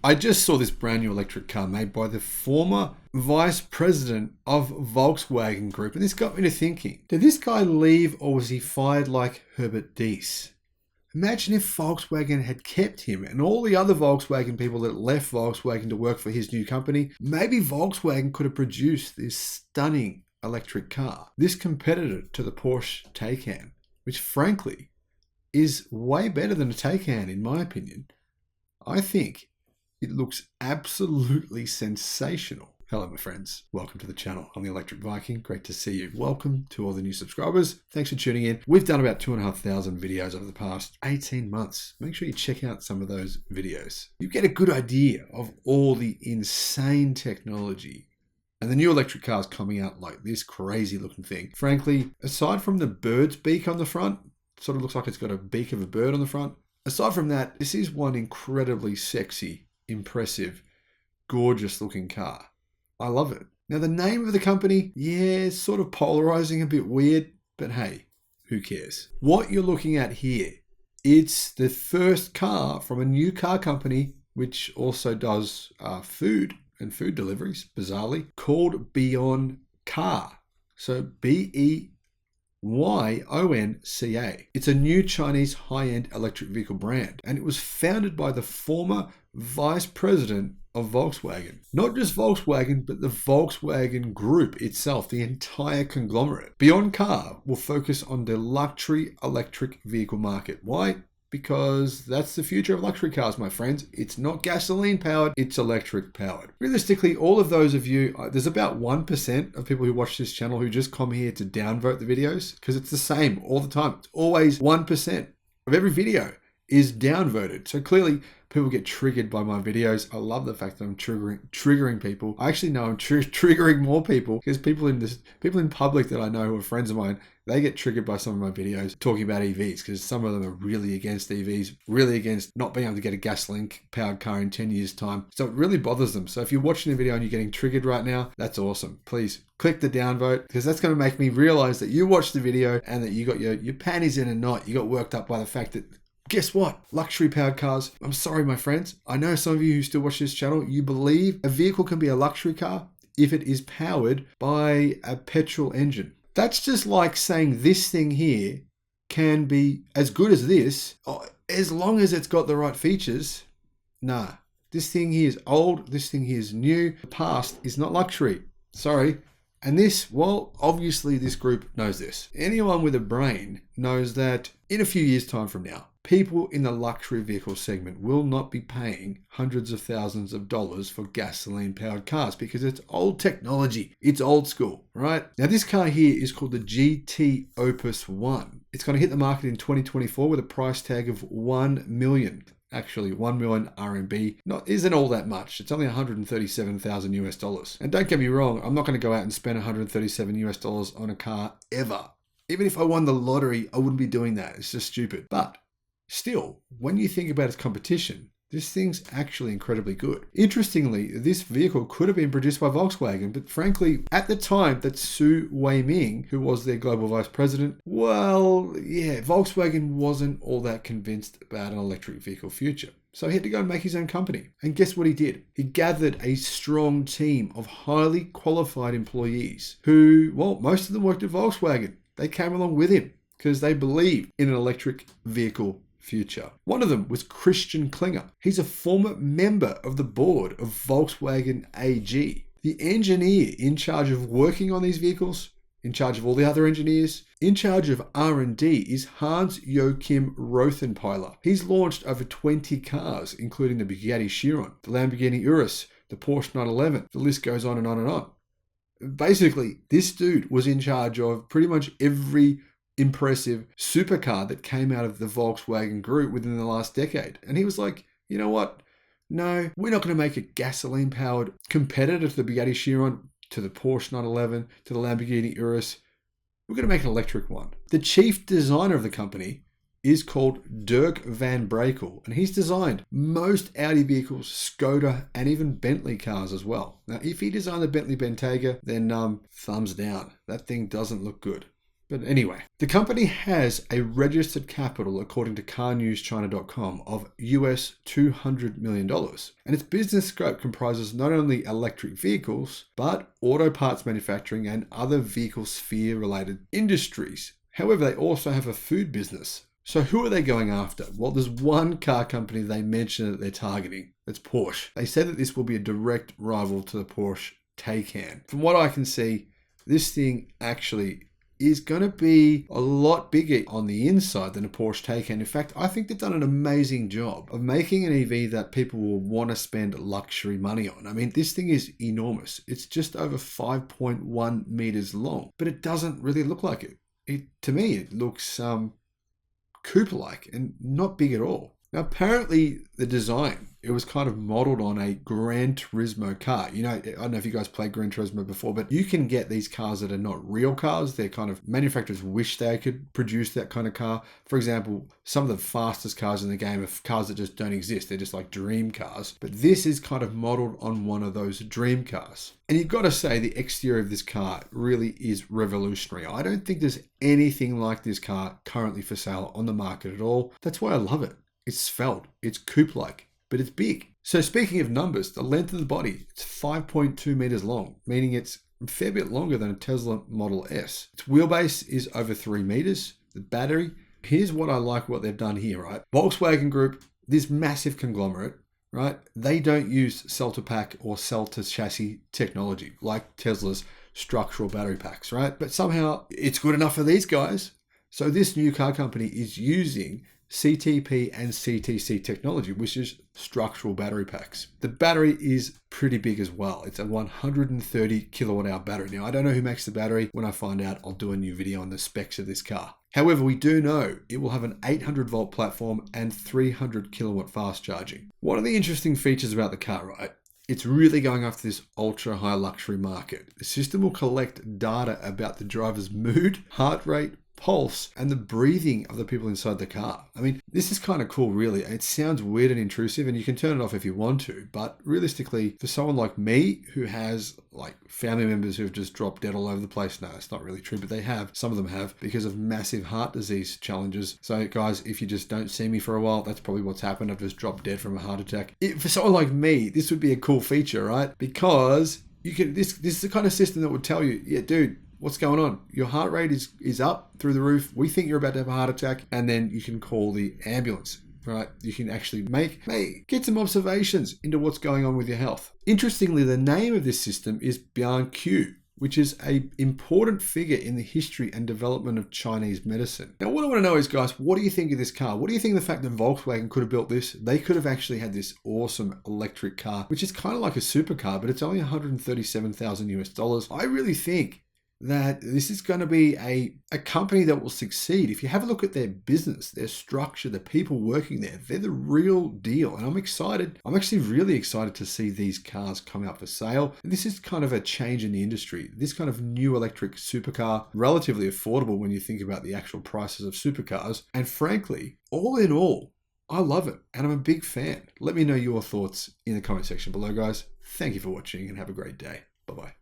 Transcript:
I just saw this brand new electric car made by the former vice president of Volkswagen Group. And this got me to thinking, did this guy leave or was he fired like Herbert Diess? Imagine if Volkswagen had kept him and all the other Volkswagen people that left Volkswagen to work for his new company. Maybe Volkswagen could have produced this stunning electric car, this competitor to the Porsche Taycan, which frankly is way better than a Taycan in my opinion. I think it looks absolutely sensational. Hello, my friends. Welcome to the channel. I'm the Electric Viking. Great to see you. Welcome to all the new subscribers. Thanks for tuning in. We've done about 2,500 videos over the past 18 months. Make sure you check out some of those videos. You get a good idea of all the insane technology and the new electric cars coming out like this crazy looking thing. Frankly, aside from the bird's beak on the front, sort of looks like it's got a beak of a bird on the front. Aside from that, this is one incredibly sexy, impressive, gorgeous looking car. I love it. Now the name of the company, yeah, sort of polarizing, a bit weird, but hey, who cares? What you're looking at here, it's the first car from a new car company, which also does food and food deliveries, bizarrely, called Beyond Car. So BEYONCA. It's a new Chinese high-end electric vehicle brand, and it was founded by the former vice president of Volkswagen. Not just Volkswagen, but the Volkswagen Group itself, the entire conglomerate. Beyond Car will focus on the luxury electric vehicle market. Why? Because that's the future of luxury cars, my friends. It's not gasoline powered, it's electric powered. Realistically, all of those of you, there's about 1% of people who watch this channel who just come here to downvote the videos, because it's the same all the time. It's always 1% of every video is downvoted. So clearly people get triggered by my videos. I love the fact that I'm triggering people. I actually know I'm triggering more people because people in public that I know who are friends of mine, they get triggered by some of my videos talking about EVs because some of them are really against EVs, really against not being able to get a gasoline powered car in 10 years time. So it really bothers them. So if you're watching the video and you're getting triggered right now, that's awesome. Please click the downvote because that's going to make me realize that you watched the video and that you got your panties in a knot. You got worked up by the fact that, guess what? Luxury powered cars. I'm sorry, my friends. I know some of you who still watch this channel, you believe a vehicle can be a luxury car if it is powered by a petrol engine. That's just like saying this thing here can be as good as this, as long as it's got the right features. Nah, this thing here is old. This thing here is new. The past is not luxury. Sorry. And this, well, obviously this group knows this. Anyone with a brain knows that in a few years' time from now, people in the luxury vehicle segment will not be paying hundreds of thousands of dollars for gasoline powered cars because it's old technology. It's old school, right? Now this car here is called the GT Opus One. It's going to hit the market in 2024 with a price tag of 1 million. Actually, 1 million RMB isn't all that much. It's only 137,000 US dollars. And don't get me wrong, I'm not going to go out and spend 137 US dollars on a car ever. Even if I won the lottery, I wouldn't be doing that. It's just stupid. But still, when you think about its competition, this thing's actually incredibly good. Interestingly, this vehicle could have been produced by Volkswagen, but frankly, at the time that Su Weiming, who was their global vice president, well, yeah, Volkswagen wasn't all that convinced about an electric vehicle future. So he had to go and make his own company. And guess what he did? He gathered a strong team of highly qualified employees who, well, most of them worked at Volkswagen. They came along with him because they believed in an electric vehicle future. One of them was Christian Klinger. He's a former member of the board of Volkswagen AG. The engineer in charge of working on these vehicles, in charge of all the other engineers, in charge of R&D is Hans-Joachim Rothenpeiler. He's launched over 20 cars, including the Bugatti Chiron, the Lamborghini Urus, the Porsche 911. The list goes on and on and on. Basically, this dude was in charge of pretty much every impressive supercar that came out of the Volkswagen Group within the last decade. And he was like, you know what? No, we're not going to make a gasoline powered competitor to the Bugatti Chiron, to the Porsche 911, to the Lamborghini Urus. We're going to make an electric one. The chief designer of the company is called Dirk van Brakel, and he's designed most Audi vehicles, Skoda, and even Bentley cars as well. Now, if he designed the Bentley Bentayga, then thumbs down. That thing doesn't look good. But anyway, the company has a registered capital, according to carnewschina.com, of US $200 million. And its business scope comprises not only electric vehicles, but auto parts manufacturing and other vehicle sphere related industries. However, they also have a food business. So who are they going after? Well, there's one car company they mention that they're targeting. That's Porsche. They said that this will be a direct rival to the Porsche Taycan. From what I can see, this thing actually is going to be a lot bigger on the inside than a Porsche Taycan. In fact, I think they've done an amazing job of making an EV that people will want to spend luxury money on. I mean, this thing is enormous. It's just over 5.1 meters long, but it doesn't really look like it. To me, it looks Cooper-like and not big at all. Now, apparently the design, it was kind of modeled on a Gran Turismo car. You know, I don't know if you guys played Gran Turismo before, but you can get these cars that are not real cars. They're kind of, manufacturers wish they could produce that kind of car. For example, some of the fastest cars in the game are cars that just don't exist. They're just like dream cars. But this is kind of modeled on one of those dream cars. And you've got to say the exterior of this car really is revolutionary. I don't think there's anything like this car currently for sale on the market at all. That's why I love it. It's svelte, it's coupe-like, but it's big. So speaking of numbers, the length of the body, it's 5.2 meters long, meaning it's a fair bit longer than a Tesla Model S. Its wheelbase is over 3 meters. The battery, here's what I like what they've done here, right? Volkswagen Group, this massive conglomerate, right? They don't use cell-to-pack or cell-to-chassis technology like Tesla's structural battery packs, right? But somehow it's good enough for these guys. So this new car company is using CTP and CTC technology, which is structural battery packs. The battery is pretty big as well. It's a 130 kilowatt hour battery. Now, I don't know who makes the battery. When I find out, I'll do a new video on the specs of this car. However, we do know it will have an 800 volt platform and 300 kilowatt fast charging. One of the interesting features about the car, right? It's really going after this ultra high luxury market. The system will collect data about the driver's mood, heart rate, pulse, and the breathing of the people inside the car. I mean, this is kind of cool, really. It sounds weird and intrusive, and you can turn it off if you want to, but realistically, for someone like me who has like family members who have just dropped dead all over the place, no, it's not really true, but they have, some of them have, because of massive heart disease challenges. So guys, if you just don't see me for a while, that's probably what's happened. I've just dropped dead from a heart attack. For someone like me, this would be a cool feature, right? Because you can, this is the kind of system that would tell you, yeah, dude, what's going on? Your heart rate is up through the roof. We think you're about to have a heart attack. And then you can call the ambulance, right? You can actually get some observations into what's going on with your health. Interestingly, the name of this system is BianQ, which is an important figure in the history and development of Chinese medicine. Now, what I want to know is, guys, what do you think of this car? What do you think of the fact that Volkswagen could have built this? They could have actually had this awesome electric car, which is kind of like a supercar, but it's only $137,000 US. I really think that this is going to be a company that will succeed. If you have a look at their business, their structure, the people working there, they're the real deal. And I'm excited. I'm actually really excited to see these cars come out for sale. And this is kind of a change in the industry. This kind of new electric supercar, relatively affordable when you think about the actual prices of supercars. And frankly, all in all, I love it. And I'm a big fan. Let me know your thoughts in the comment section below, guys. Thank you for watching and have a great day. Bye-bye.